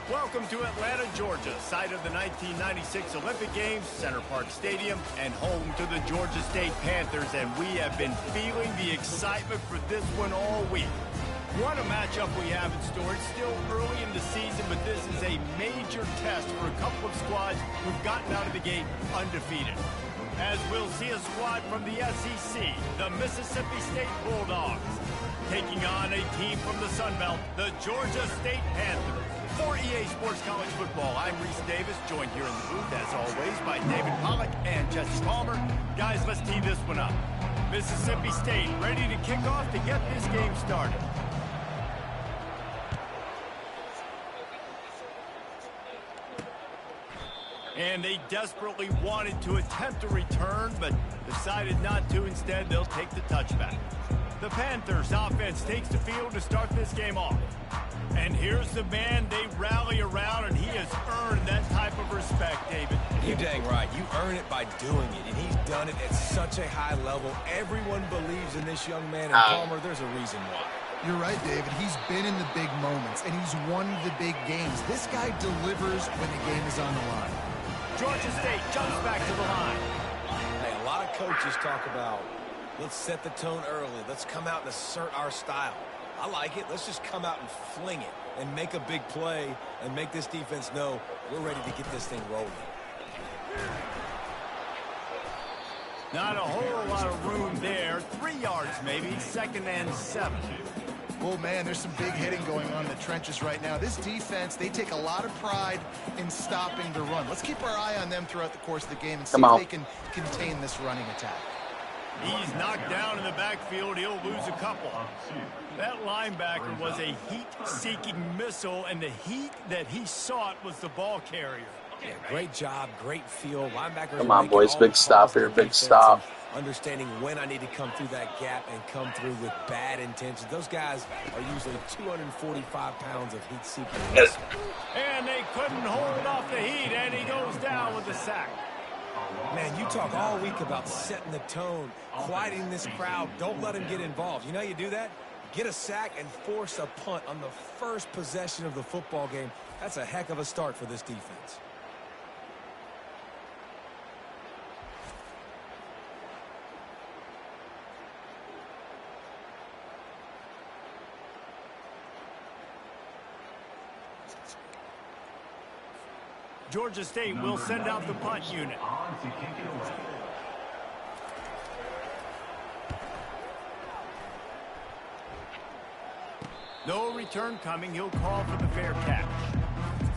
Welcome to Atlanta, Georgia, site of the 1996 Olympic Games, Center Park Stadium, and home to the Georgia State Panthers, and we have been feeling the excitement for this one all week. What a matchup we have in store. It's still early in the season, but this is a major test for a couple of squads who've gotten out of the gate undefeated. As we'll see a squad from the SEC, the Mississippi State Bulldogs, taking on a team from the Sun Belt, the Georgia State Panthers. For EA Sports College Football, I'm Reese Davis, joined here in the booth, as always, by David Pollack and Jesse Palmer. Guys, let's tee this one up. Mississippi State ready to kick off to get this game started. And they desperately wanted to attempt a return, but decided not to. Instead, they'll take the touchback. The Panthers offense takes the field to start this game off. And here's the man they rally around, and he has earned that type of respect, David. You're dang right. You earn it by doing it, and he's done it at such a high level. Everyone believes in this young man, and Palmer, there's a reason why. You're right, David. He's been in the big moments, and he's won the big games. This guy delivers when the game is on the line. Georgia State jumps back to the line. Hey, a lot of coaches talk about, let's set the tone early. Let's come out and assert our style. I like it. Let's just come out and fling it and make a big play and make this defense know we're ready to get this thing rolling. Not a whole lot of room there. 3 yards maybe, 2nd and 7. Oh, man, there's some big hitting going on in the trenches right now. This defense, they take a lot of pride in stopping the run. Let's keep our eye on them throughout the course of the game and see if they can contain this running attack. He's knocked down in the backfield. He'll lose a couple. That linebacker was a heat-seeking missile, and the heat that he sought was the ball carrier. Yeah, great job, great feel. Linebackers. Come on, boys. Big stop here. Big stop. Understanding when I need to come through that gap and come through with bad intentions. Those guys are usually 245 pounds of heat-seeking. Yes. And they couldn't hold off the heat, and he goes down with a sack. Man, you talk all week about setting the tone, quieting this crowd. Don't let him get involved. You know how you do that? Get a sack and force a punt on the first possession of the football game. That's a heck of a start for this defense. Georgia State will send out the punt unit. No return coming. He'll call for the fair catch.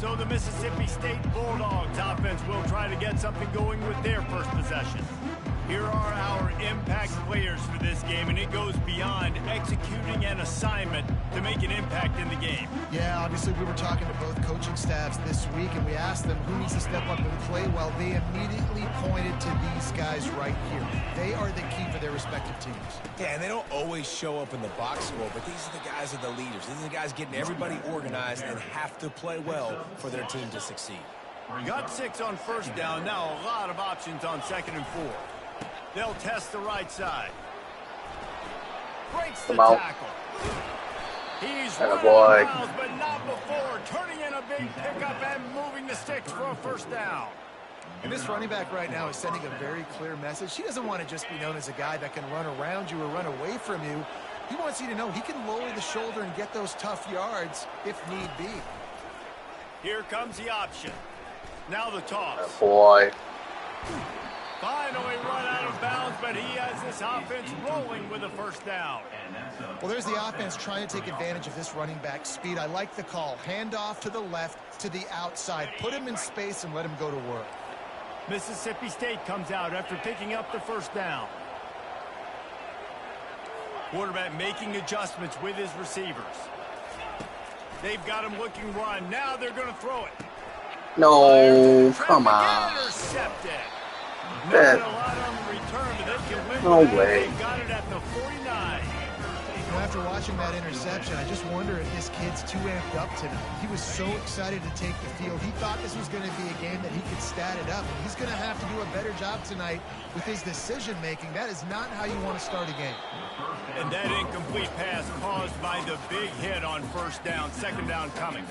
So the Mississippi State Bulldogs offense will try to get something going with their first possession. Here are our impact players for this game, and it goes beyond executing an assignment to make an impact in the game. Yeah, obviously we were talking to both coaching staffs this week, and we asked them who needs to step up and play well. They immediately pointed to these guys right here. They are the key for their respective teams. Yeah, and they don't always show up in the box score, but these are the guys that are the leaders. These are the guys getting everybody organized and have to play well for their team to succeed. Got 6 on first down. Now a lot of options on 2nd and 4. They'll test the right side. Breaks the tackle. He's running out of bounds, but not before. Turning in a big pickup and moving the sticks for a first down. And this running back right now is sending a very clear message. He doesn't want to just be known as a guy that can run around you or run away from you. He wants you to know he can lower the shoulder and get those tough yards if need be. Here comes the option. Now the toss. Oh boy. Finally run out of bounds, but he has this offense rolling with a first down. Well, there's the offense trying to take advantage of this running back speed. I like the call. Hand off to the left, to the outside. Put him in space and let him go to work. Mississippi State comes out after picking up the first down. Quarterback making adjustments with his receivers. They've got him looking run. Now they're going to throw it. No, come on. Intercepted. That- Not a lot on the return, but they can win. No way. They got it at the 49. You know, after watching that interception, I just wonder if this kid's too amped up tonight. He was so excited to take the field. He thought this was going to be a game that he could stat it up. And he's going to have to do a better job tonight with his decision-making. That is not how you want to start a game. And that incomplete pass caused by the big hit on first down. Second down coming.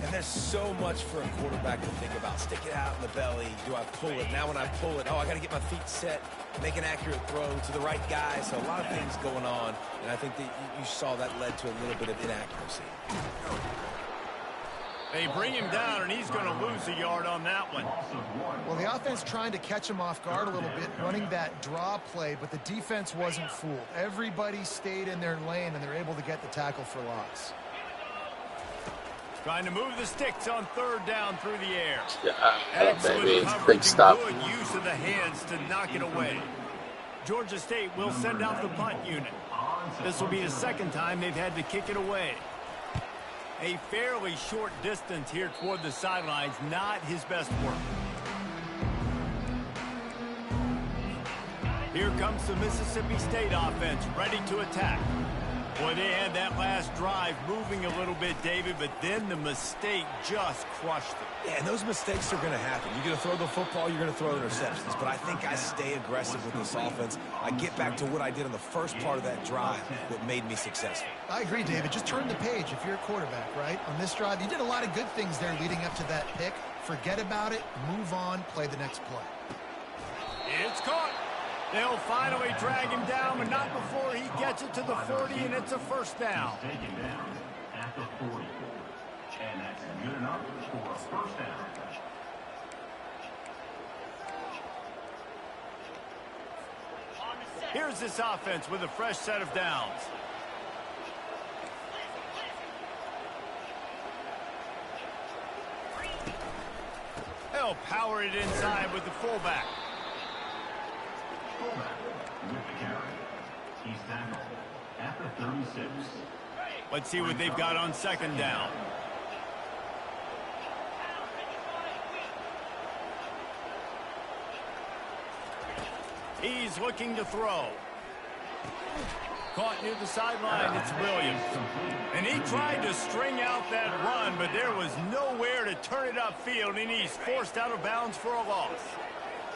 And there's so much for a quarterback to think about. Stick it out in the belly. Do I pull it? Now when I pull it, I got to get my feet set, make an accurate throw to the right guy. So a lot of things going on. And I think that you saw that led to a little bit of inaccuracy. They bring him down, and he's going to lose a yard on that one. Well, the offense trying to catch him off guard a little bit, running that draw play, but the defense wasn't fooled. Everybody stayed in their lane, and they're able to get the tackle for loss. Trying to move the sticks on third down through the air. Yeah, Excellent baby. coverage Big and stop. good use of the hands to knock it away. Georgia State will send out the punt unit. This will be the second time they've had to kick it away. A fairly short distance here toward the sidelines, not his best work. Here comes the Mississippi State offense, ready to attack. Boy, they had that last drive moving a little bit, David, but then the mistake just crushed it. Yeah, and those mistakes are going to happen. You're going to throw the football, you're going to throw interceptions. But I think I stay aggressive with this offense. I get back to what I did in the first part of that drive that made me successful. I agree, David. Just turn the page if you're a quarterback, right? On this drive, you did a lot of good things there leading up to that pick. Forget about it, move on, play the next play. It's caught. They'll finally drag him down, but not before he gets it to the 40, and it's a first down. Taken down at the 40. And that's good enough for a first down. Here's this offense with a fresh set of downs. They'll power it inside with the fullback. With the carry. He's tackled at the 36. Let's see what they've got on second down. He's looking to throw. Caught near the sideline, it's Williams. And he tried to string out that run, but there was nowhere to turn it upfield, and he's forced out of bounds for a loss.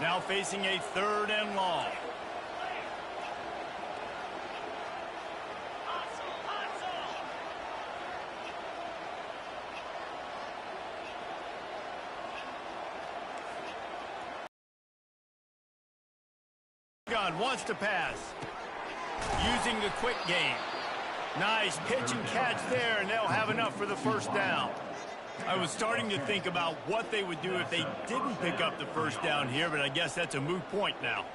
Now facing a third and long. Wants to pass. Using the quick game. Nice pitch and catch there, and they'll have enough for the first down. I was starting to think about what they would do if they didn't pick up the first down here, but I guess that's a moot point now.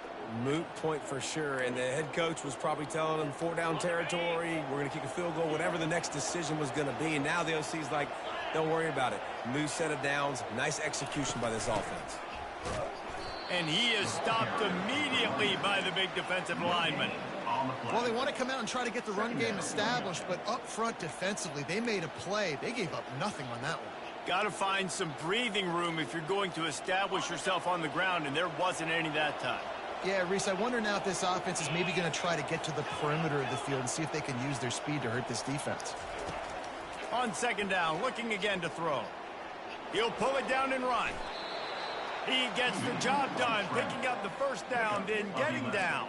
Moot point for sure, and the head coach was probably telling them 4-down territory, we're going to kick a field goal, whatever the next decision was going to be, and now the OC's like, don't worry about it. New set of downs, nice execution by this offense. And he is stopped immediately by the big defensive lineman. Well, they want to come out and try to get the run game established, but up front defensively, they made a play. They gave up nothing on that one. Got to find some breathing room if you're going to establish yourself on the ground, and there wasn't any that time. Yeah, Reese, I wonder now if this offense is maybe going to try to get to the perimeter of the field and see if they can use their speed to hurt this defense. On second down, looking again to throw. He'll pull it down and run. He gets the job done, picking up the first down, then getting down.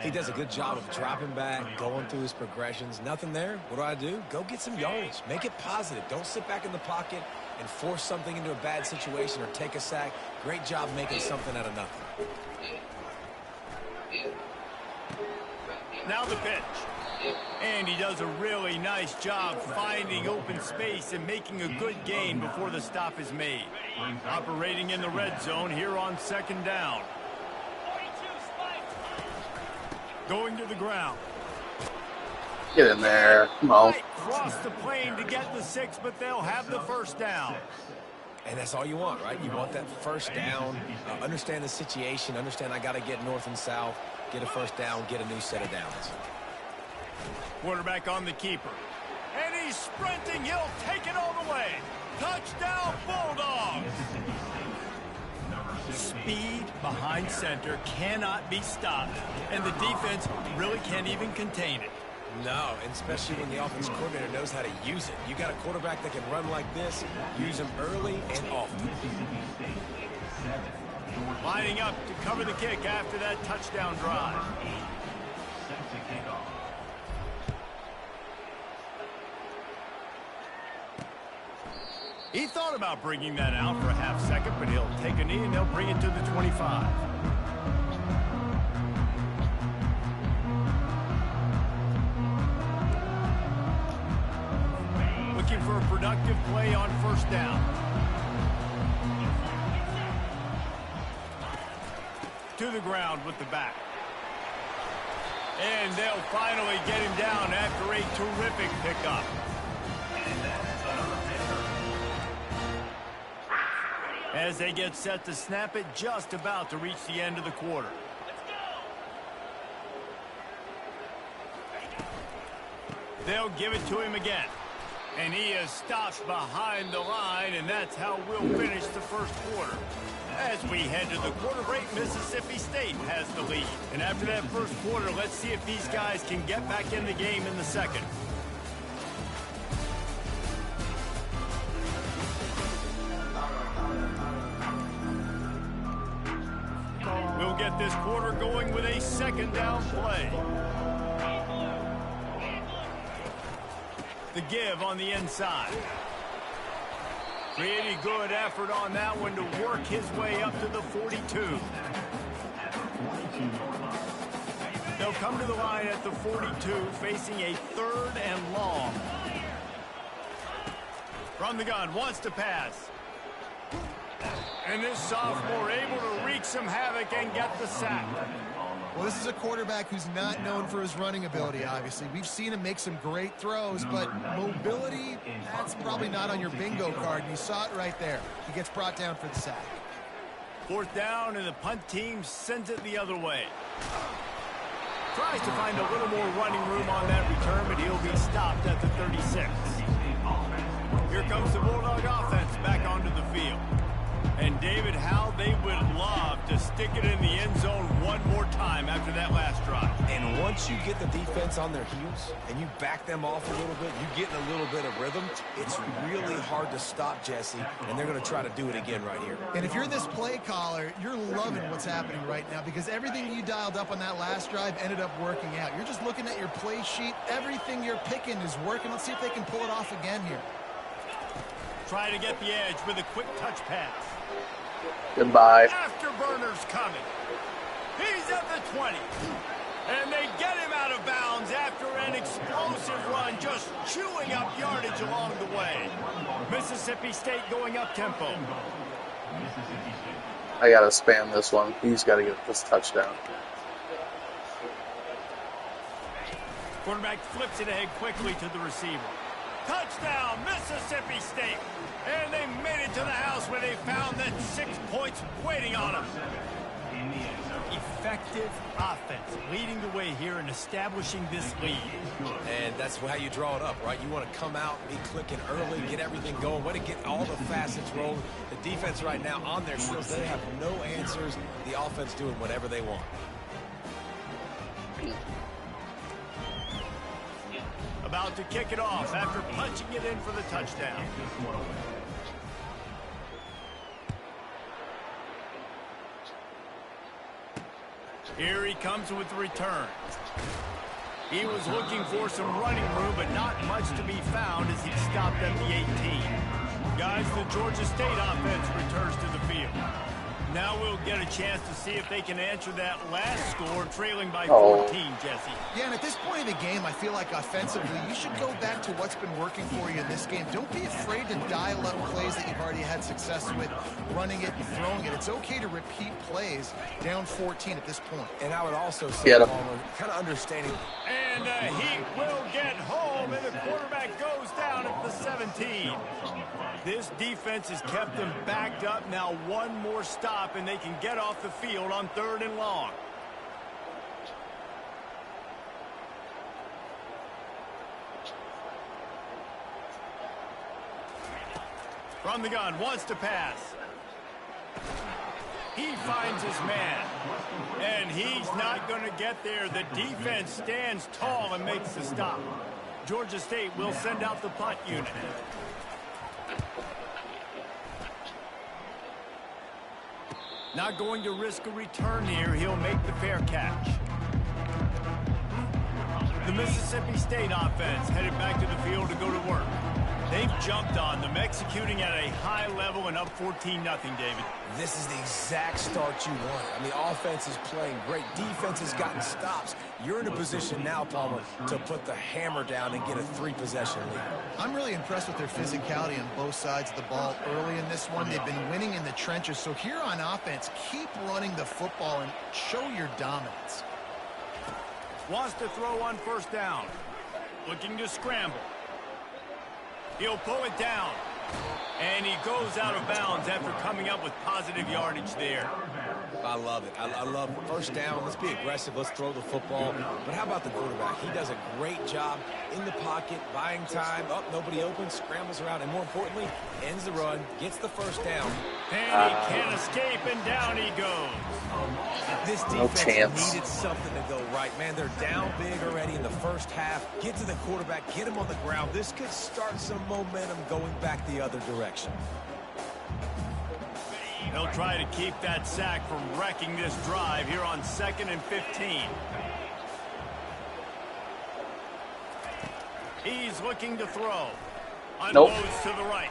He does a good job of dropping back, going through his progressions. Nothing there. What do? Go get some yardage. Make it positive. Don't sit back in the pocket and force something into a bad situation or take a sack. Great job making something out of nothing. Now the pitch. And he does a really nice job finding open space and making a good gain before the stop is made. Operating in the red zone here on second down. Going to the ground. Get in there. Come on. Right across the plane to get the 6, but they'll have the first down. And that's all you want, right? You want that first down. Understand the situation. Understand I got to get north and south, get a first down, get a new set of downs. Quarterback on the keeper. And he's sprinting. He'll take it all the way. Touchdown, Bulldogs. Speed behind center cannot be stopped. And the defense really can't even contain it. No, and especially when the offensive coordinator knows how to use it. You got a quarterback that can run like this, use him early and often. Lining up to cover the kick after that touchdown drive. He thought about bringing that out for a half second, but he'll take a knee and they'll bring it to the 25. Looking for a productive play on first down. To the ground with the back. And they'll finally get him down after a terrific pickup. As they get set to snap it, just about to reach the end of the quarter. They'll give it to him again. And he is stopped behind the line, and that's how we'll finish the first quarter. As we head to the quarter break, Mississippi State has the lead. And after that first quarter, let's see if these guys can get back in the game in the second. We'll get this quarter going with a second down play. The give on the inside. Pretty good effort on that one to work his way up to the 42. They'll come to the line at the 42, facing a 3rd and long. From the gun, wants to pass. And this sophomore able to wreak some havoc and get the sack. Well, this is a quarterback who's not known for his running ability, obviously. We've seen him make some great throws, but mobility, that's probably not on your bingo card, and you saw it right there. He gets brought down for the sack. 4th down, and the punt team sends it the other way. Tries to find a little more running room on that return, but he'll be stopped at the 36. Here comes the Bulldog offense back onto the field. And David, how they would love to stick it in the end zone one more time after that last drive. And once you get the defense on their heels and you back them off a little bit, you get in a little bit of rhythm, it's really hard to stop, Jesse, and they're going to try to do it again right here. And if you're this play caller, you're loving what's happening right now because everything you dialed up on that last drive ended up working out. You're just looking at your play sheet. Everything you're picking is working. Let's see if they can pull it off again here. Try to get the edge with a quick touch pass. Goodbye. Afterburner's coming. He's at the 20. And they get him out of bounds after an explosive run, just chewing up yardage along the way. Mississippi State going up tempo. I got to spam this one. He's got to get this touchdown. Quarterback flips it ahead quickly to the receiver. Touchdown, Mississippi State. And they made it to the house where they found that 6 points waiting on them. Effective offense leading the way here and establishing this lead. And that's how you draw it up, right? You want to come out, be clicking early, get everything going, want to get all the facets rolling. The defense right now on their heels, they have no answers. The offense doing whatever they want. About to kick it off after punching it in for the touchdown. Here he comes with the return. He was looking for some running room, but not much to be found as he stopped at the 18. Guys, the Georgia State offense returns to the field. Now we'll get a chance to see if they can answer that last score, trailing by Oh. 14, Jesse. Yeah, and at this point of the game, I feel like offensively, you should go back to what's been working for you in this game. Don't be afraid to dial up plays that you've already had success with, running it and throwing it. It's okay to repeat plays down 14 at this point. And I would also say, Get him. Palmer, kind of understanding. And he will get home, and the quarterback goes down at the 17. This defense has kept them backed up. Now one more stop, and they can get off the field on 3rd and long. From the gun, wants to pass. He finds his man, and he's not going to get there. The defense stands tall and makes the stop. Georgia State will send out the punt unit. Not going to risk a return here. He'll make the fair catch. The Mississippi State offense headed back to the field to go to work. They've jumped on them, executing at a high level and up 14-0, David. This is the exact start you want. I mean, offense is playing great. Defense has gotten stops. You're in a position now, Palmer, to put the hammer down and get a 3-possession lead. I'm really impressed with their physicality on both sides of the ball early in this one. They've been winning in the trenches. So here on offense, keep running the football and show your dominance. Wants to throw on 1st down. Looking to scramble. He'll pull it down. And he goes out of bounds after coming up with positive yardage there. I love it. I love it. 1st down. Let's be aggressive. Let's throw the football. But how about the quarterback? He does a great job in the pocket, buying time. Oh, nobody open, scrambles around, and more importantly, ends the run, gets the 1st down. And he can't escape, and down he goes. This No defense chance. needed something to go right. Man, they're down big already in the 1st half. Get to the quarterback, get him on the ground. This could start some momentum going back the other direction. He'll try to keep that sack from wrecking this drive here on 2nd and 15. He's looking to throw. Unloads to the right.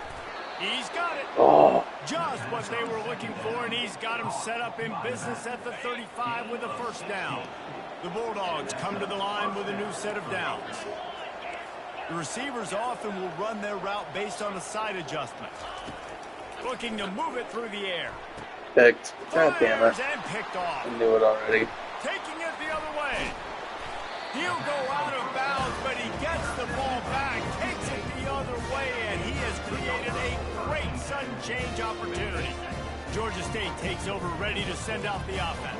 He's got it. Oh, Just what they were looking for, and he's got him set up in business at the 35 with a 1st down. The Bulldogs come to the line with a new set of downs. The receivers often will run their route based on a side adjustment. Looking to move it through the air. picked. God damn it. And picked off. I knew it already. Taking it the other way. He'll go out of bounds, but he gets the ball back, takes it the other way, and he has created a great sudden change opportunity. Georgia State takes over, ready to send out the offense.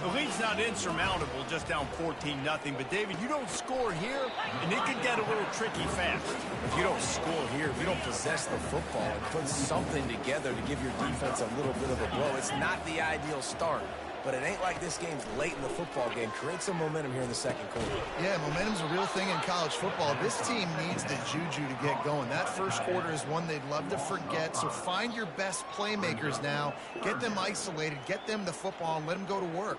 The lead's not insurmountable, just down 14-0, but David, you don't score here, and it can get a little tricky fast. If you don't score here, if you don't possess the football and put something together to give your defense a little bit of a blow, it's not the ideal start. But it ain't like this game's late in the football game. Create some momentum here in the 2nd quarter. Yeah, momentum's a real thing in college football. This team needs the juju to get going. That 1st quarter is one they'd love to forget. So find your best playmakers now. Get them isolated. Get them the football and let them go to work.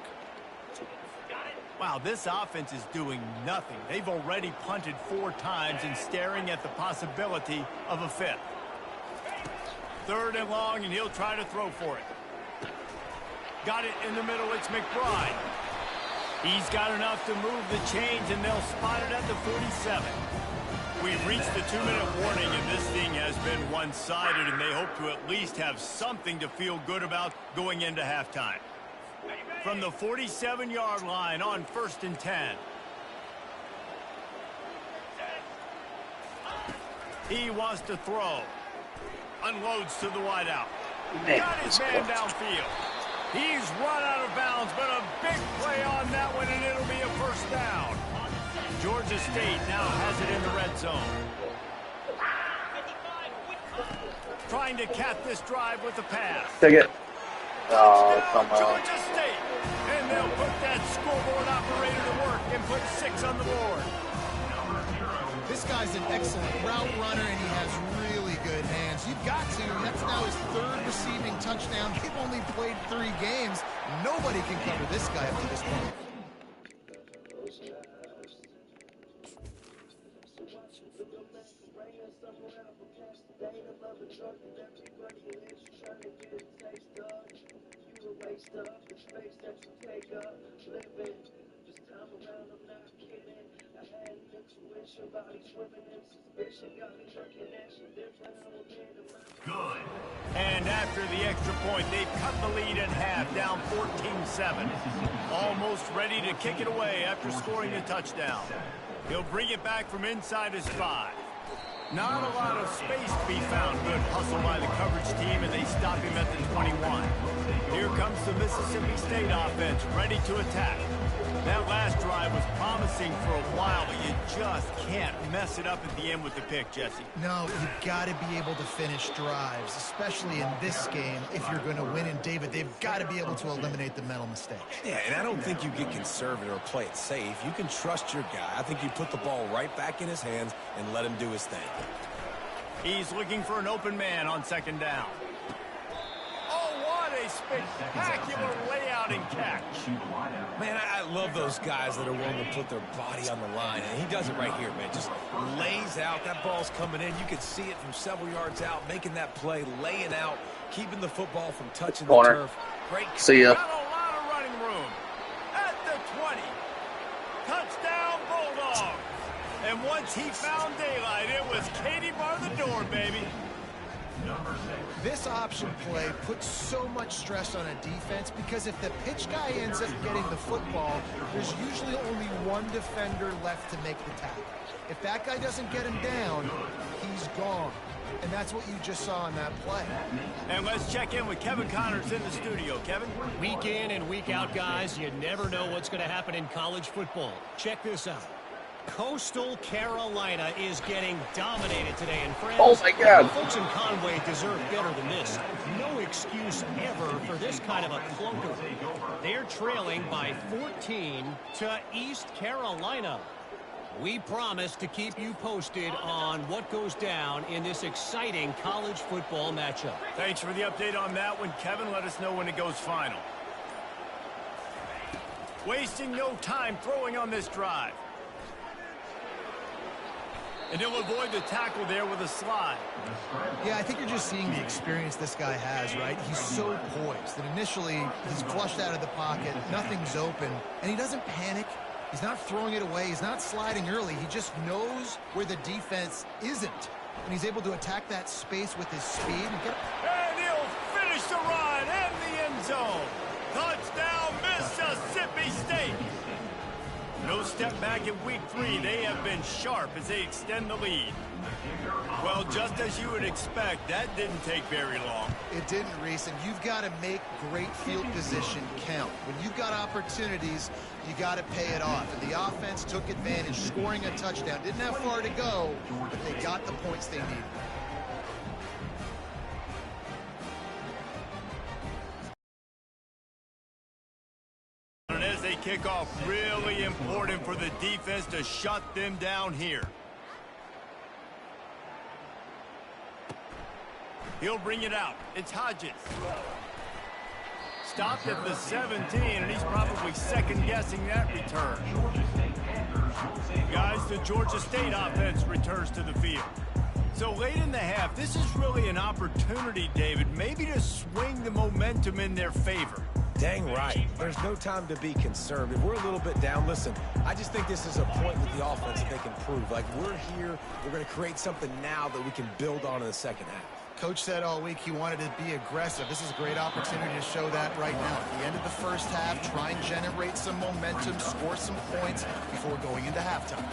Wow, this offense is doing nothing. They've already punted 4 times and staring at the possibility of a 5th. 3rd and long, and he'll try to throw for it. Got it in the middle, it's McBride. He's got enough to move the chains, and they'll spot it at the 47. We've reached the 2-minute warning, and this thing has been one-sided, and they hope to at least have something to feel good about going into halftime. From the 47-yard line on 1st and 10. He wants to throw. Unloads to the wideout. Got his man downfield. He's run out of bounds, but a big play on that one, and it'll be a 1st down. Georgia State now has it in the red zone. Trying to cap this drive with the pass. Take it. Oh, come on. Georgia State. And they'll put that scoreboard operator to work and put 6 on the board. This guy's an excellent route runner, and he has really good hands. You've got to. That's now his 3rd receiving touchdown. He's only played 3 games. Nobody can cover this guy up to this point. Good. And after the extra point, they've cut the lead in half, down 14-7. Almost ready to kick it away after scoring a touchdown. He'll bring it back from inside his 5. Not a lot of space to be found. Good hustle by the coverage team, and they stop him at the 21. Here comes the Mississippi State offense, ready to attack. That last drive was promising for a while, but you just can't mess it up at the end with the pick, Jesse. No, you've got to be able to finish drives, especially in this game. If you're going to win, and David, they've got to be able to eliminate the mental mistakes. Yeah, and I don't think you get conservative or play it safe. You can trust your guy. I think you put the ball right back in his hands and let him do his thing. He's looking for an open man on second down. Oh, what a spectacular layout and catch. Man, I love those guys that are willing to put their body on the line, and he does it right here, man. Just lays out. That ball's coming in. You can see it from several yards out, making that play, laying out, keeping the football from touching the turf. Great. See ya. Got a lot of running room. At the 20. Touchdown, Bulldogs. And once he found daylight, it was Katie bar the door, baby. This option play puts so much stress on a defense because if the pitch guy ends up getting the football, there's usually only one defender left to make the tackle. If that guy doesn't get him down, he's gone. And that's what you just saw on that play. And let's check in with Kevin Connors in the studio. Kevin? Week in and week out, guys, you never know what's going to happen in college football. Check this out. Coastal Carolina is getting dominated today, and friends, Oh my God. the folks in Conway deserve better than this. No excuse ever for this kind of a clunker. They're trailing by 14 to East Carolina. We promise to keep you posted on what goes down in this exciting college football matchup. Thanks for the update on that one, Kevin. Let us know when it goes final. Wasting no time throwing on this drive. And he'll avoid the tackle there with a slide. Yeah, I think you're just seeing the experience this guy has, right? He's so poised that initially he's flushed out of the pocket, nothing's open, and he doesn't panic. He's not throwing it away. He's not sliding early. He just knows where the defense isn't. And he's able to attack that space with his speed. And he'll finish the run and the end zone. Touchdown, Mississippi State. No step back in week 3. They have been sharp as they extend the lead. Well, just as you would expect, that didn't take very long. It didn't, Reese, and you've got to make great field position count. When you've got opportunities, you got to pay it off. And the offense took advantage, scoring a touchdown. Didn't have far to go, but they got the points they needed. And as they kick off, really important for the defense to shut them down here. He'll bring it out. It's Hodges. Stopped at the 17, and he's probably second-guessing that return. Guys, the Georgia State offense returns to the field. So late in the half, this is really an opportunity, David, maybe to swing the momentum in their favor. Dang right. There's no time to be conservative. We're a little bit down. Listen, I just think this is a point with the offense that they can prove. Like, we're here, we're going to create something now that we can build on in the second half. Coach said all week he wanted to be aggressive. This is a great opportunity to show that right now. At the end of the first half, try and generate some momentum, score some points before going into halftime.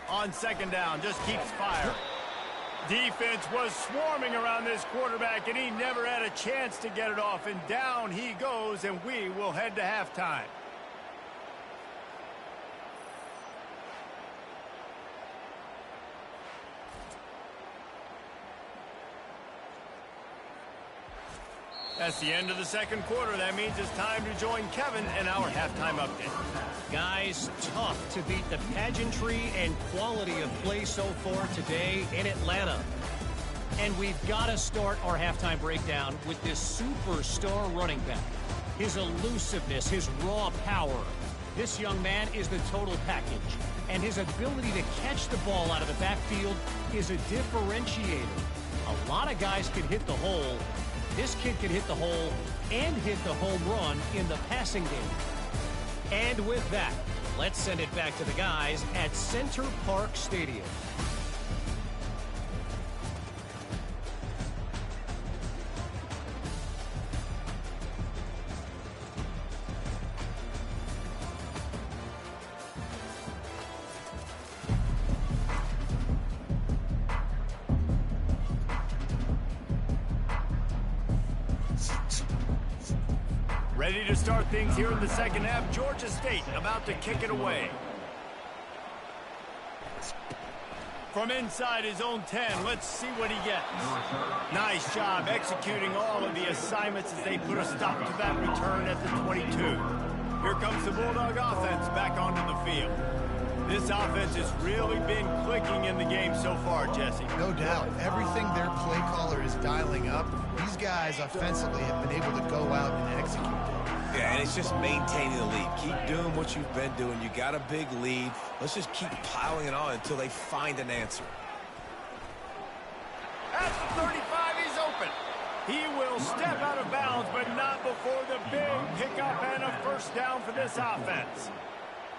On second down, just keeps firing. Defense was swarming around this quarterback, and he never had a chance to get it off. And down he goes, and we will head to halftime. That's the end of the second quarter. That means it's time to join Kevin in our halftime update. Guys, tough to beat the pageantry and quality of play so far today in Atlanta. And we've got to start our halftime breakdown with this superstar running back. His elusiveness, his raw power. This young man is the total package. And his ability to catch the ball out of the backfield is a differentiator. A lot of guys can hit the hole. This kid can hit the hole and hit the home run in the passing game. And with that, let's send it back to the guys at Center Park Stadium. Ready to start things here in the second half. Georgia State about to kick it away. From inside his own 10, let's see what he gets. Nice job executing all of the assignments as they put a stop to that return at the 22. Here comes the Bulldog offense back onto the field. This offense has really been clicking in the game so far, Jesse. No doubt. Everything their play caller is dialing up, these guys offensively have been able to go out and execute. Yeah, and it's just maintaining the lead. Keep doing what you've been doing. You got a big lead. Let's just keep piling it on until they find an answer. At the 35, he's open. He will step out of bounds, but not before the big pickup and a first down for this offense.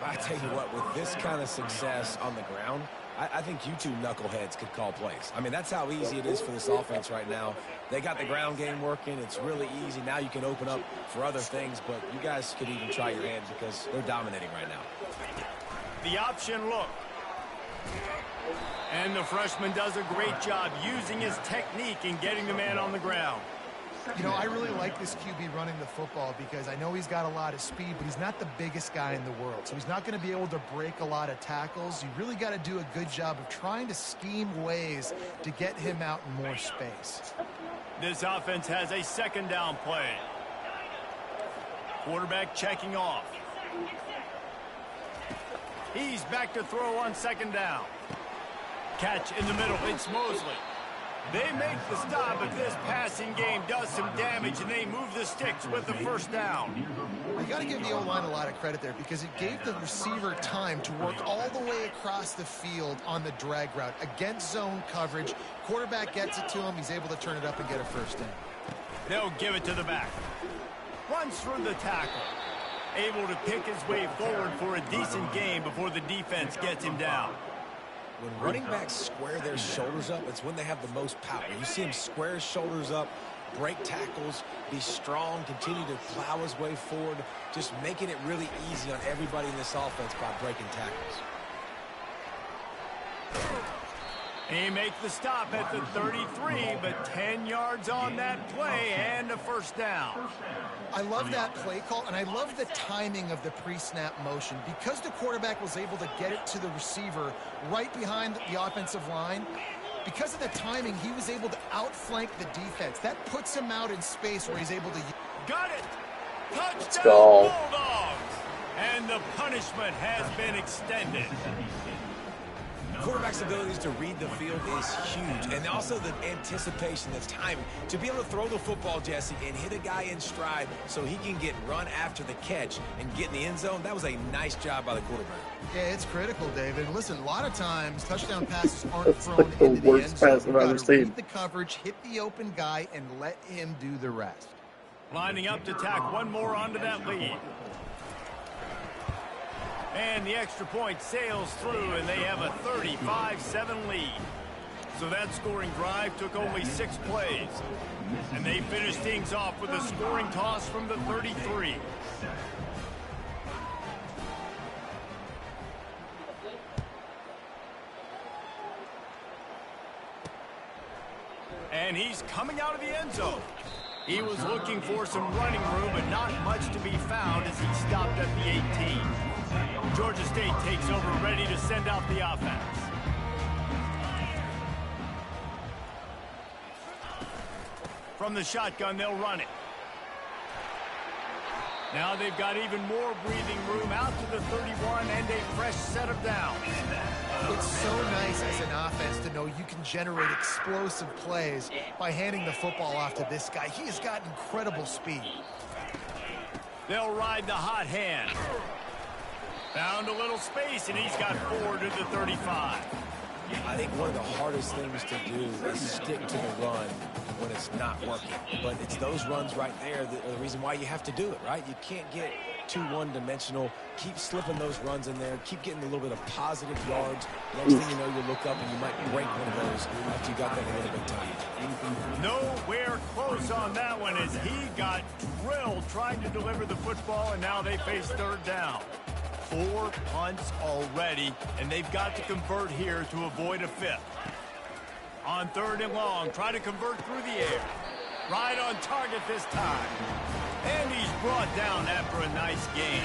I tell you what, with this kind of success on the ground, I think you two knuckleheads could call plays. I mean, that's how easy it is for this offense right now. They got the ground game working. It's really easy. Now you can open up for other things, but you guys could even try your hand because they're dominating right now. The option look. And the freshman does a great job using his technique and getting the man on the ground. You know, I really like this QB running the football because I know he's got a lot of speed, but he's not the biggest guy in the world. So he's not going to be able to break a lot of tackles. You really got to do a good job of trying to scheme ways to get him out in more space. This offense has a second down play. Quarterback checking off. He's back to throw on second down. Catch in the middle. It's Mosley. They make the stop, but this passing game does some damage, and they move the sticks with the first down. You got to give the O-line a lot of credit there because it gave the receiver time to work all the way across the field on the drag route against zone coverage. Quarterback gets it to him. He's able to turn it up and get a first down. They'll give it to the back. Runs through the tackle. Able to pick his way forward for a decent game before the defense gets him down. When running backs square their shoulders up, it's when they have the most power. You see him square his shoulders up, break tackles, be strong, continue to plow his way forward, just making it really easy on everybody in this offense by breaking tackles. He makes the stop at the 33, but 10 yards on that play and a first down. I love that play call, and I love the timing of the pre-snap motion. Because the quarterback was able to get it to the receiver right behind the offensive line, because of the timing, he was able to outflank the defense. That puts him out in space where he's able to... Got it! Touchdown go. Bulldogs! And the punishment has been extended. Quarterback's abilities to read the field is huge, and also the anticipation, the timing. To be able to throw the football, Jesse, and hit a guy in stride so he can get run after the catch and get in the end zone, that was a nice job by the quarterback. Yeah, it's critical, David. Listen, a lot of times touchdown passes aren't That's thrown like the into the worst end zone. pass I've You ever gotta seen. read the coverage, hit the open guy, and let him do the rest. Lining up to tack one more onto that lead. And the extra point sails through, and they have a 35-7 lead. So that scoring drive took only 6 plays. And they finished things off with a scoring toss from the 33. And he's coming out of the end zone. He was looking for some running room, but not much to be found as he stopped at the 18. Georgia State takes over, ready to send out the offense. From the shotgun, they'll run it. Now they've got even more breathing room out to the 31 and a fresh set of downs. It's so nice as an offense to know you can generate explosive plays by handing the football off to this guy. He has got incredible speed. They'll ride the hot hand. Found a little space, and he's got 4 to the 35. I think one of the hardest things to do is stick to the run when it's not working. But it's those runs right there that are the reason why you have to do it, right? You can't get too one-dimensional. Keep slipping those runs in there. Keep getting a little bit of positive yards. Next thing you know, you look up and you might break one of those after you got that a little bit tight. Nowhere close on that one as he got drilled trying to deliver the football, and now they face third down. 4 punts already, and they've got to convert here to avoid a 5th. On 3rd and long, try to convert through the air. Right on target this time. And he's brought down after a nice gain.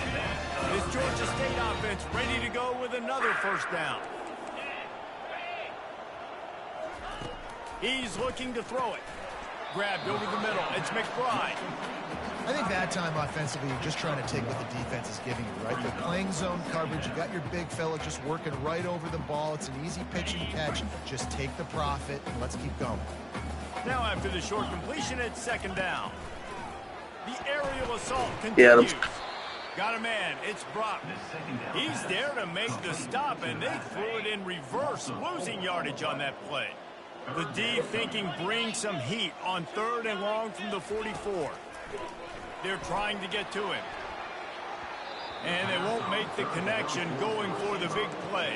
This Georgia State offense ready to go with another first down. He's looking to throw it. Grabbed over the middle. It's McBride. I think that time offensively, you're just trying to take what the defense is giving you, right? They're playing zone coverage. You got your big fella just working right over the ball. It's an easy pitch and catch. Just take the profit and let's keep going. Now after the short completion, it's 2nd down. The aerial assault continues. Got a man. It's Brock. He's there to make the stop, and they threw it in reverse, losing yardage on that play. The D thinking bring some heat on 3rd and long from the 44. They're trying to get to him. And they won't make the connection going for the big play.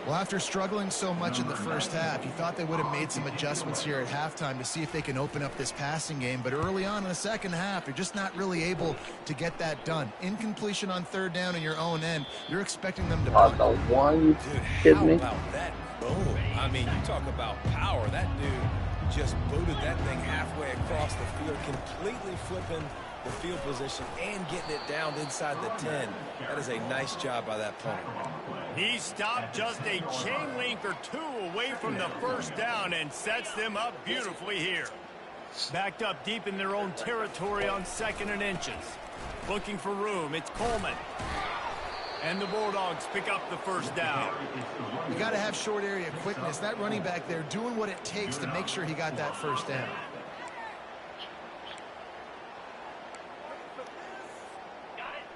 Well, after struggling so much in the first half, you thought they would have made some adjustments here at halftime to see if they can open up this passing game. But early on in the second half, you're just not really able to get that done. Incompletion on 3rd down in your own end. You're expecting them to punt. The one Dude, hit how me. about that boom? I mean, you talk about power. That dude just booted that thing halfway across the field, completely flipping the field position and getting it down inside the 10. That is a nice job by that punter. He stopped just a chain link or 2 away from the first down and sets them up beautifully here. Backed up deep in their own territory on 2nd and inches. Looking for room. It's Coleman. And the Bulldogs pick up the first down. You got to have short area quickness. That running back there doing what it takes to make sure he got that first down.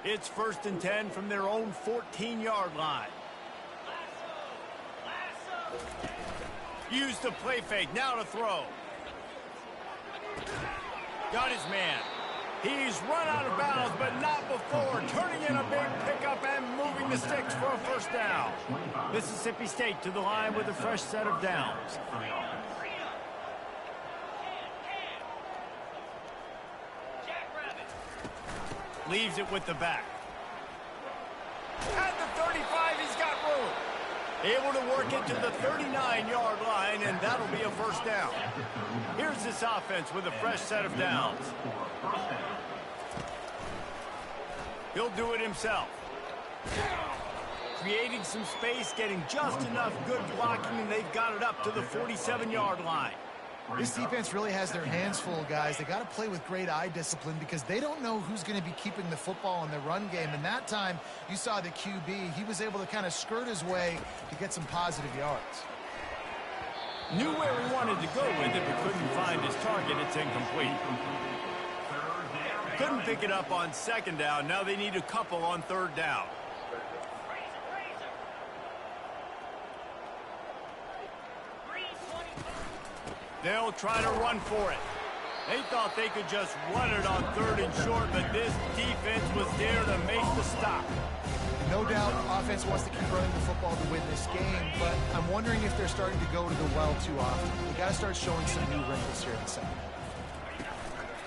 It's 1st and 10 from their own 14-yard line. Used the play fake. Now to throw. Got his man. He's run out of bounds, but not before. Turning in a big pickup and moving the sticks for a first down. Mississippi State to the line with a fresh set of downs. Leaves it with the back. At the 35, he's got room. Able to work it to the 39-yard line, and that'll be a first down. Here's this offense with a fresh set of downs. He'll do it himself. Creating some space, getting just enough good blocking, and they've got it up to the 47-yard line. This defense really has their hands full, guys. They got to play with great eye discipline because they don't know who's going to be keeping the football in the run game. And that time, you saw the QB. He was able to kind of skirt his way to get some positive yards. Knew where he wanted to go with it, but couldn't find his target. It's incomplete. Couldn't pick it up on 2nd down. Now they need a couple on 3rd down. They'll try to run for it. They thought they could just run it on 3rd and short, but this defense was there to make the stop. No doubt offense wants to keep running the football to win this game, but I'm wondering if they're starting to go to the well too often. They got to start showing some new wrinkles here in the second half.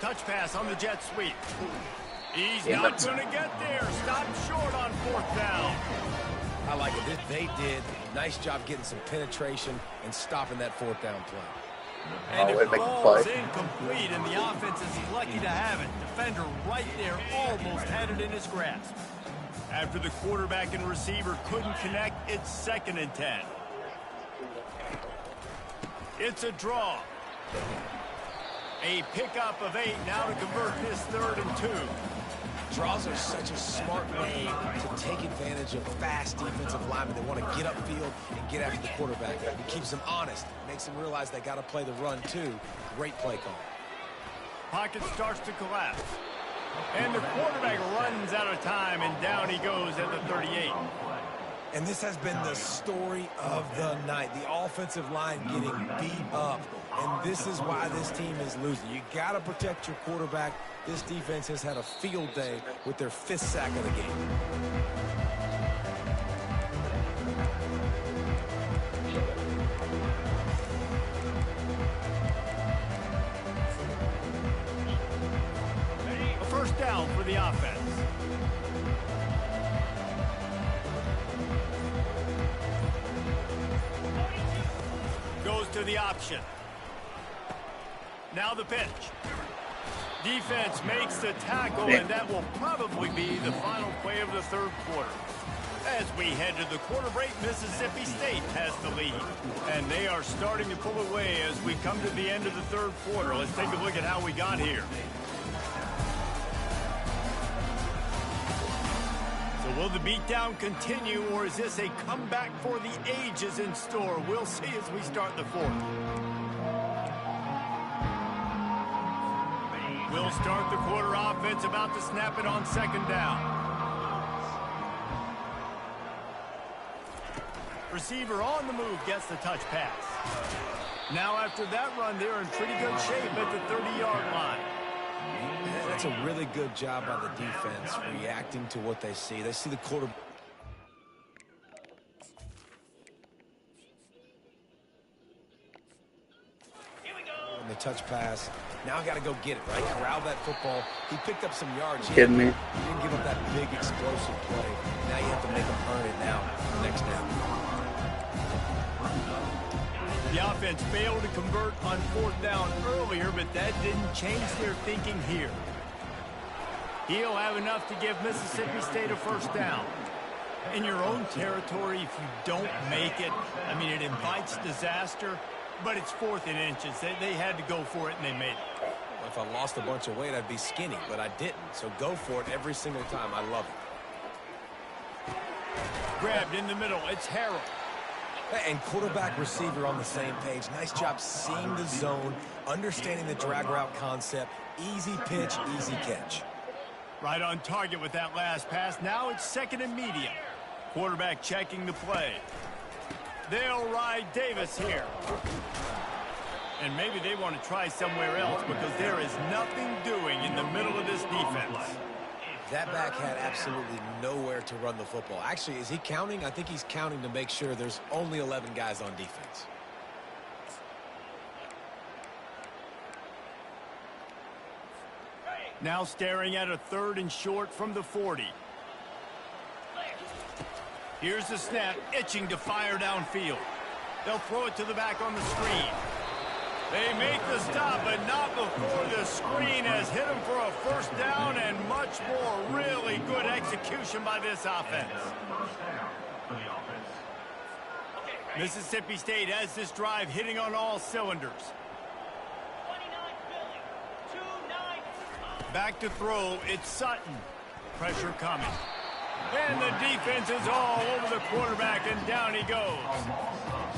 Touch pass on the jet sweep. He's not going to get there. Stopped short on 4th down. I like it. They did a nice job getting some penetration and stopping that 4th down play. And it falls incomplete, and the offense is lucky to have it. Defender right there almost had it in his grasp. After the quarterback and receiver couldn't connect, it's 2nd and 10. It's a draw. A pickup of 8 now to convert this 3rd and 2. Draws are such a smart way to take advantage of fast defensive linemen. They want to get upfield and get after the quarterback. It keeps them honest, makes them realize they got to play the run too. Great play call. Pocket starts to collapse. And the quarterback runs out of time, and down he goes at the 38. And this has been the story of the night. The offensive line getting beat up. And this is why this team is losing. You got to protect your quarterback. This defense has had a field day with their 5th sack of the game. A first down for the offense. Goes to the option. Now the pitch. Defense makes the tackle, and that will probably be the final play of the 3rd quarter. As we head to the quarter break, Mississippi State has the lead. And they are starting to pull away as we come to the end of the 3rd quarter. Let's take a look at how we got here. So will the beatdown continue, or is this a comeback for the ages in store? We'll see as we start the 4th. We'll start the quarter offense, about to snap it on 2nd down. Receiver on the move gets the touch pass. Now after that run, they're in pretty good shape at the 30-yard line. That's a really good job by the defense, reacting to what they see. They see the quarterback. And the touch pass. Now I got to go get it, right? Corral that football. He picked up some yards. Kidding me? He didn't give up that big explosive play. Now you have to make him earn it now. Next down. The offense failed to convert on 4th down earlier, but that didn't change their thinking here. He'll have enough to give Mississippi State a first down. In your own territory, if you don't make it, I mean, it invites disaster, but it's 4th and inches. They had to go for it, and they made it. Well, if I lost a bunch of weight, I'd be skinny, but I didn't. So go for it every single time. I love it. Grabbed in the middle. It's Harrell. And quarterback receiver on the same page. Nice job seeing the zone, understanding the drag route concept. Easy pitch, easy catch. Right on target with that last pass. Now it's 2nd and medium. Quarterback checking the play. They'll ride Davis here. And maybe they want to try somewhere else because there is nothing doing in the middle of this defense. That back had absolutely nowhere to run the football. Actually, is he counting? I think he's counting to make sure there's only 11 guys on defense. Now staring at a 3rd and short from the 40. Here's the snap, itching to fire downfield. They'll throw it to the back on the screen. They make the stop, but not before the screen has hit them for a first down, and much more really good execution by this offense. Mississippi State has this drive hitting on all cylinders. Back to throw, it's Sutton. Pressure coming. And the defense is all over the quarterback, and down he goes.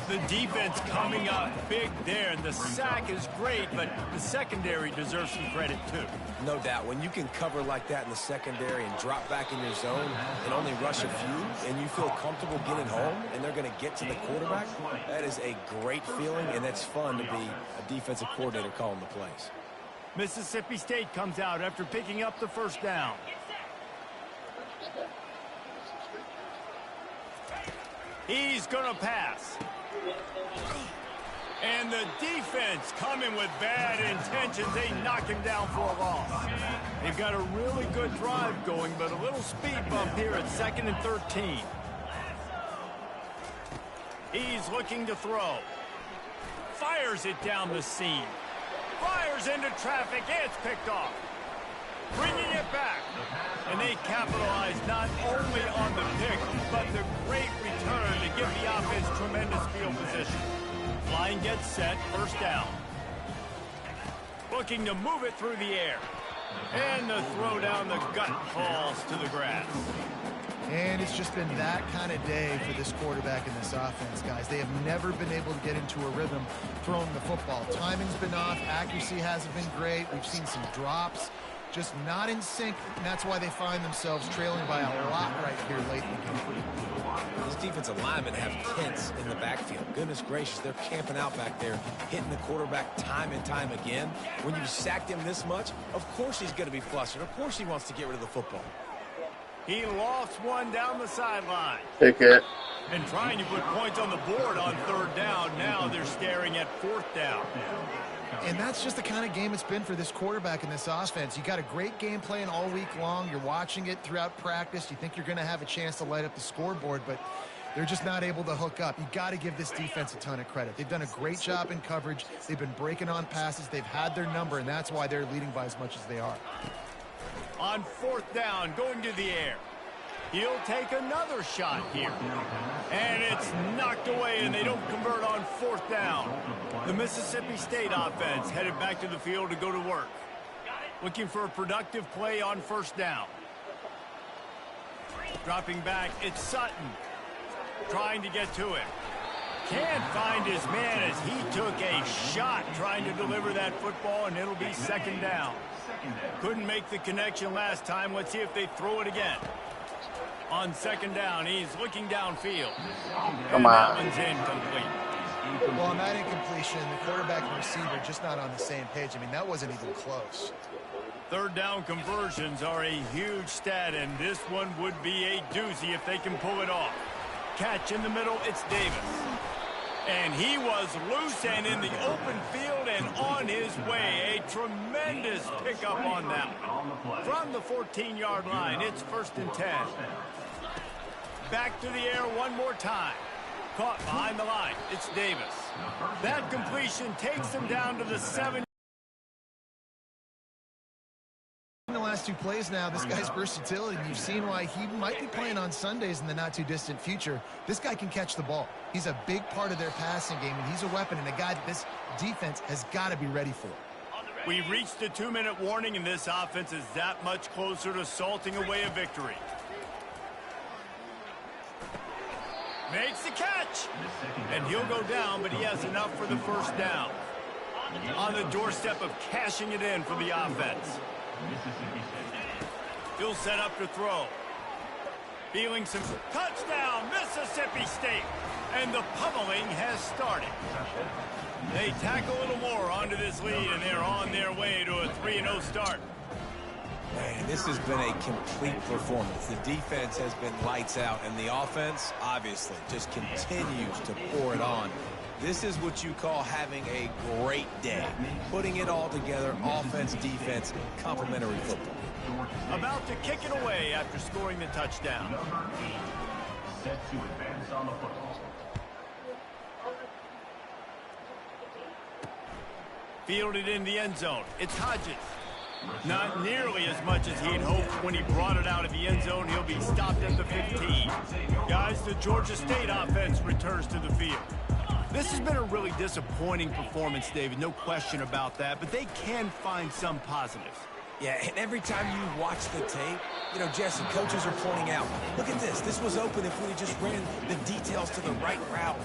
The defense coming up big there, and the sack is great, but the secondary deserves some credit too. No doubt. When you can cover like that in the secondary and drop back in your zone and only rush a few, and you feel comfortable getting home, and they're going to get to the quarterback, that is a great feeling, and that's fun to be a defensive coordinator calling the plays. Mississippi State comes out after picking up the first down. He's going to pass. And the defense coming with bad intentions. They knock him down for a loss. They've got a really good drive going, but a little speed bump here at 2nd and 13. He's looking to throw. Fires it down the seam. Fires into traffic. It's picked off. Bringing it back. And they capitalize not only on the pick, but the great return to give the offense tremendous field position. Line gets set, first down. Looking to move it through the air. And the throw down the gut falls to the grass. And it's just been that kind of day for this quarterback in this offense, guys. They have never been able to get into a rhythm throwing the football. Timing's been off. Accuracy hasn't been great. We've seen some drops. Just not in sync, and that's why they find themselves trailing by a lot right here late in the game. These defensive linemen have tents in the backfield. Goodness gracious, they're camping out back there, hitting the quarterback time and time again. When you sacked him this much, of course he's going to be flustered. Of course he wants to get rid of the football. He lost one down the sideline. Pick it. And trying to put points on the board on third down. Now they're staring at fourth down. And that's just the kind of game it's been for this quarterback in this offense. You got a great game plan all week long. You're watching it throughout practice. You think you're going to have a chance to light up the scoreboard, but they're just not able to hook up. You got to give this defense a ton of credit. They've done a great job in coverage. They've been breaking on passes. They've had their number, and that's why they're leading by as much as they are. On fourth down, going to the air. He'll take another shot here. And it's knocked away, and they don't convert on fourth down. The Mississippi State offense headed back to the field to go to work. Looking for a productive play on first down. Dropping back, it's Sutton. Trying to get to it. Can't find his man as he took a shot trying to deliver that football, and it'll be second down. Couldn't make the connection last time. Let's see if they throw it again. On second down, he's looking downfield. Come That on. one's incomplete. Well, on that incompletion, the quarterback and receiver just not on the same page. I mean, that wasn't even close. Third down conversions are a huge stat, and this one would be a doozy if they can pull it off. Catch in the middle, it's Davis. And he was loose and in the open field and on his way. A tremendous pickup on that one. From the 14-yard line, it's 1st and 10. Back to the air one more time. Caught behind the line, it's Davis. That completion takes him down to the 7. In the last 2 plays now, this guy's versatility, and you've seen why he might be playing on Sundays in the not-too-distant future. This guy can catch the ball. He's a big part of their passing game, and he's a weapon and a guy that this defense has got to be ready for. We've reached the 2-minute warning, and this offense is that much closer to salting away a victory. Makes the catch. And he'll go down, but he has enough for the first down. On the doorstep of cashing it in for the offense. He'll set up to throw. Feeling some touchdown, Mississippi State. And the pummeling has started. They tack a little more onto this lead, and they're on their way to a 3-0 start. Man, this has been a complete performance. The defense has been lights out, and the offense, obviously, just continues to pour it on. This is what you call having a great day. Putting it all together, offense, defense, complementary football. About to kick it away after scoring the touchdown. Number 8, set to advance on the football. Fielded in the end zone. It's Hodges. Not nearly as much as he'd hoped when he brought it out of the end zone. He'll be stopped at the 15. Guys, the Georgia State offense returns to the field. This has been a really disappointing performance, David. No question about that, but they can find some positives. Yeah, and every time you watch the tape, you know, Jesse, coaches are pointing out, look at this. This was open if we just ran the details to the right route,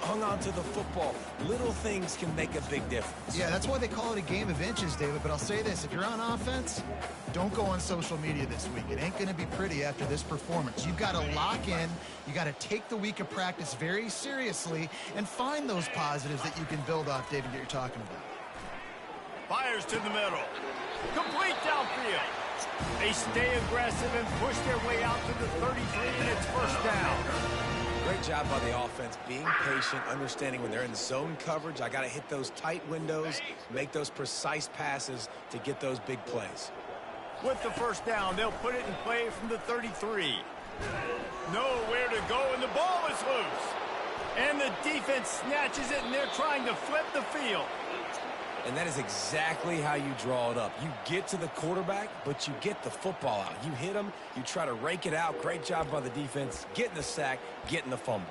hung on to the football. Little things can make a big difference. Yeah, that's why they call it a game of inches, David. But I'll say this, if you're on offense, don't go on social media this week. It ain't going to be pretty after this performance. You've got to lock in. You got to take the week of practice very seriously and find those positives that you can build off, David, that you're talking about. Fires to the middle. Complete downfield. They stay aggressive and push their way out to the 33, and it's first down. Great job by the offense, being patient, understanding when they're in zone coverage, I got to hit those tight windows, make those precise passes to get those big plays. With the first down, they'll put it in play from the 33. Nowhere to go, and the ball is loose. And the defense snatches it, and they're trying to flip the field. And that is exactly how you draw it up. You get to the quarterback, but you get the football out. You hit him, you try to rake it out. Great job by the defense, getting the sack, getting the fumble.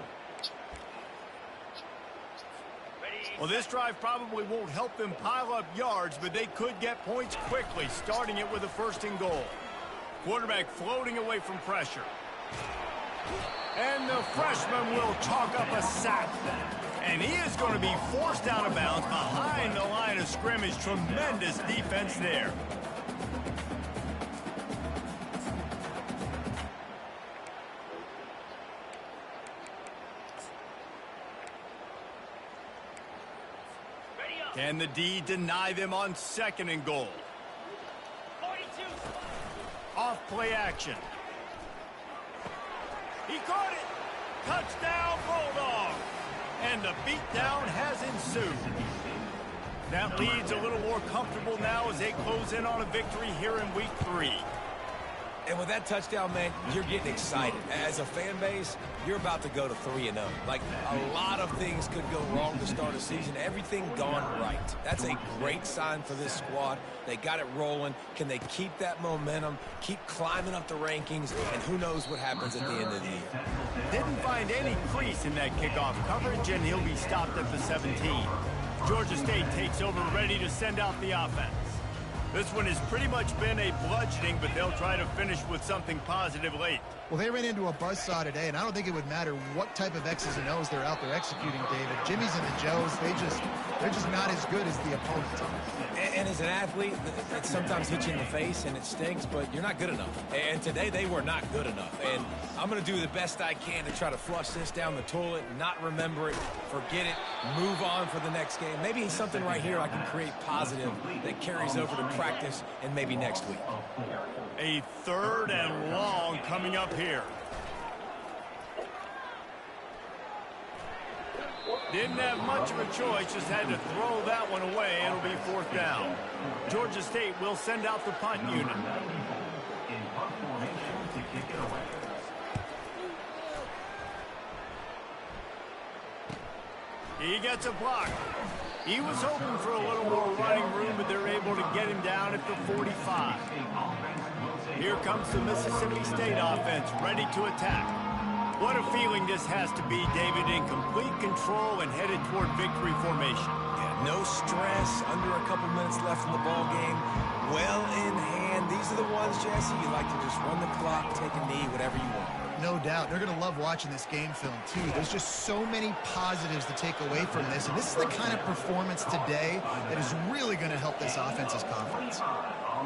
Well, this drive probably won't help them pile up yards, but they could get points quickly, starting it with a 1st and goal. Quarterback floating away from pressure. And the freshman will chalk up a sack. And he is going to be forced out of bounds behind the line of scrimmage. Tremendous defense there. Can the D deny them on 2nd and goal? 42. Off play action. He caught it. Touchdown, Bulldog. And the beatdown has ensued. That lead's a little more comfortable now as they close in on a victory here in week 3. And with that touchdown, man, you're getting excited. As a fan base, you're about to go to 3-0. Like, a lot of things could go wrong to start a season. Everything gone right. That's a great sign for this squad. They got it rolling. Can they keep that momentum, keep climbing up the rankings, and who knows what happens at the end of the year. Didn't find any crease in that kickoff coverage, and he'll be stopped at the 17. Georgia State takes over, ready to send out the offense. This one has pretty much been a bludgeoning, but they'll try to finish with something positive late. Well, they ran into a buzzsaw today, and I don't think it would matter what type of X's and O's they're out there executing, David. Jimmy's and the Joes, they're just not as good as the opponent. And as an athlete, it sometimes hits you in the face, and it stinks, but you're not good enough. And today, they were not good enough. And I'm going to do the best I can to try to flush this down the toilet, not remember it, forget it, move on for the next game. Maybe something right here I can create positive that carries over to practice and maybe next week. A 3rd and long coming up here. Didn't have much of a choice, just had to throw that one away. It'll be 4th down. Georgia State will send out the punt unit. He gets a block. He was hoping for a little more running room, but they're able to get him down at the 45. Here comes the Mississippi State offense, ready to attack. What a feeling this has to be, David, in complete control and headed toward victory formation. Yeah, no stress, under a couple minutes left in the ball game. Well in hand. These are the ones, Jesse, you like to just run the clock, take a knee, whatever you want. No doubt. They're going to love watching this game film, too. There's just so many positives to take away from this, and this is the kind of performance today that is really going to help this offense's confidence.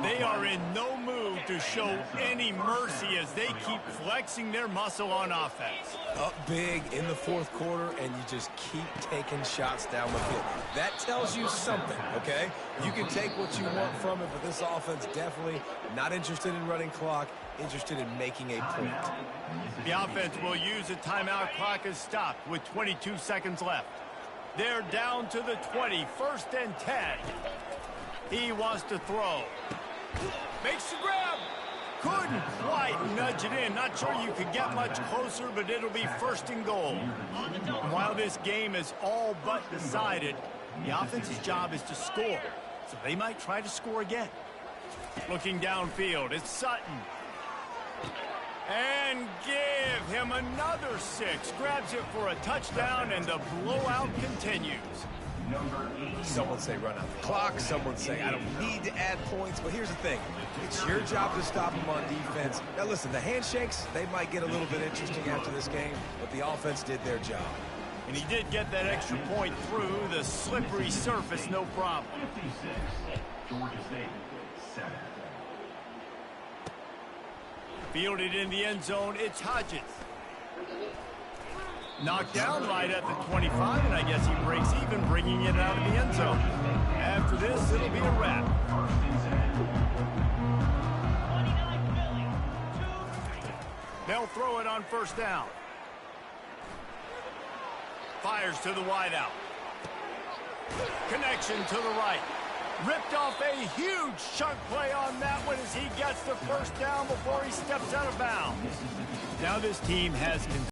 They are in no mood to show any mercy as they keep flexing their muscle on offense. Up big in the 4th quarter, and you just keep taking shots down the field. That tells you something, okay? You can take what you want from it, but this offense definitely not interested in running clock, interested in making a point. The offense will use a timeout. Clock is stopped with 22 seconds left. They're down to the 20, 1st and 10. He wants to throw. Makes the grab. Couldn't quite nudge it in. Not sure you could get much closer, but it'll be 1st and goal. And while this game is all but decided, the offense's job is to score. So they might try to score again. Looking downfield, it's Sutton. And give him another 6. Grabs it for a touchdown, and the blowout continues. Someone say run out the clock. Someone say I don't need to add points. But here's the thing. It's your job to stop them on defense. Now, listen, the handshakes, they might get a little bit interesting after this game, but the offense did their job. And he did get that extra point through the slippery surface, no problem. 56, Georgia State, 7. Fielded in the end zone, it's Hodges. Knocked down right at the 25, and I guess he breaks even, bringing it out of the end zone. After this, it'll be a wrap. They'll throw it on 1st down. Fires to the wideout. Connection to the right. Ripped off a huge chunk play on that one as he gets the 1st down before he steps out of bounds. Now this team has